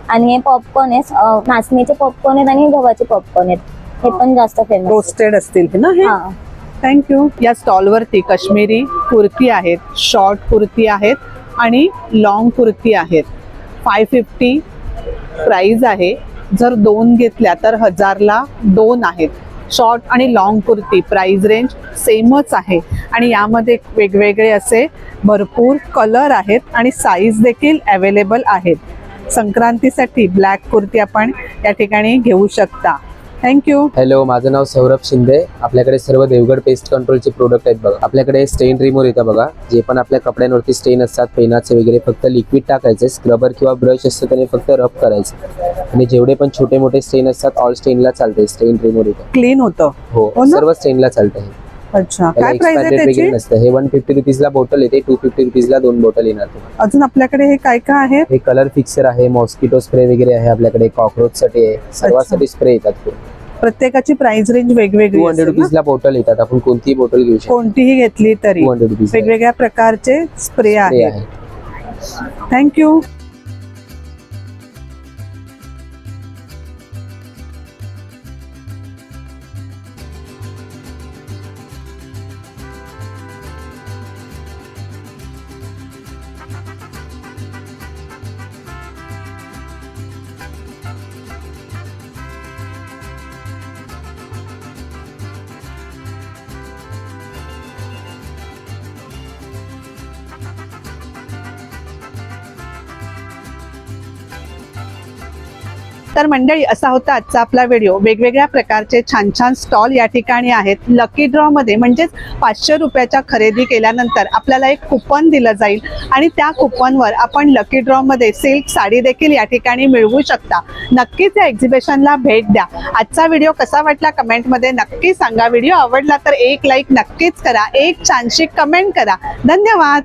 [SPEAKER 22] आणि हे पॉपकॉर्न आहे, नाचणीचे पॉपकॉर्न आहेत आणि गव्हाचे पॉपकॉर्न आहेत. हे पण जास्त फेमस
[SPEAKER 3] रोस्टेड असतील ना हे? थँक्यू. या स्टॉलवरती काश्मीरी कुर्ती आहेत, शॉर्ट कुर्ती आहेत आणि लॉंग कुर्ती आहेत. 550 प्राइस आहे. जर 2 घेतल्या तर 1000ला 2 आहेत. शॉर्ट आणि लॉंग कुर्ती प्राइस रेंज सेमच आहे आणि यामध्ये वेगवेगळे असे भरपूर कलर आहेत आणि साईज देखील अवेलेबल आहेत. संक्रांतीसाठी ब्लॅक कुर्ती आपण या ठिकाणी घेऊ शकता. थँक्यू.
[SPEAKER 2] हॅलो, माझं नाव सौरभ शिंदे. आपल्याकडे सर्व देवगड पेस्ट कंट्रोलचे प्रोडक्ट आहेत बघा. आपल्याकडे स्टेन रिमूव्हर येतं बघा. जे पण आपल्या कपड्यांवरती स्टेन असतात पेनाचे वगैरे, फक्त लिक्विड टाकायचे, स्क्रबर किंवा ब्रश असतं त्याने फक्त रब करायचं आणि जेवढे पण छोटे मोठे स्टेन असतात ऑल स्टेनला चालते. स्टेन रिमूव्हर येतं,
[SPEAKER 3] क्लीन होतं.
[SPEAKER 2] हो, सर्व स्टेनला चालतं हे.
[SPEAKER 3] अच्छा, काय प्राइस आहे त्याची?
[SPEAKER 2] नसतं. हे 150 रुपीजला बॉटल येते, 250 रुपीजला 2 बॉटल येणार तुम्हाला.
[SPEAKER 3] अजून आपल्याकडे हे काय काय आहे?
[SPEAKER 2] हे कलर फिक्सर आहे, मॉस्किटो स्प्रे वगैरे आहे आपल्याकडे, कॉकरोच साठी आहे, सर्वांसाठी स्प्रे येतात.
[SPEAKER 3] प्रत्येकाची प्राइस रेंज वेगवेगळी
[SPEAKER 2] 200 रुपीजला बॉटल येतात. आपण कोणतीही बॉटल घेऊ शकतो,
[SPEAKER 3] कोणतीही घेतली तरी
[SPEAKER 2] 200 रुपीज.
[SPEAKER 3] वेगवेगळ्या प्रकारचे स्प्रे आहेत. थँक्यू. तर मंडळी, असा होता आजचा आपला व्हिडिओ. वेगवेगळ्या प्रकारचे छान छान स्टॉल या ठिकाणी आहेत. लकी ड्रॉ मध्ये म्हणजेच 500 रुपयाच्या खरेदी केल्यानंतर आपल्याला एक कुपन दिलं जाईल आणि त्या कुपनवर आपण लकी ड्रॉ मध्ये सिल्क साडी देखील या ठिकाणी मिळवू शकता. नक्कीच या एक्झिबिशनला भेट द्या. आजचा व्हिडिओ कसा वाटला कमेंटमध्ये नक्की सांगा. व्हिडिओ आवडला तर एक लाईक नक्कीच करा, एक छानशी कमेंट करा. धन्यवाद.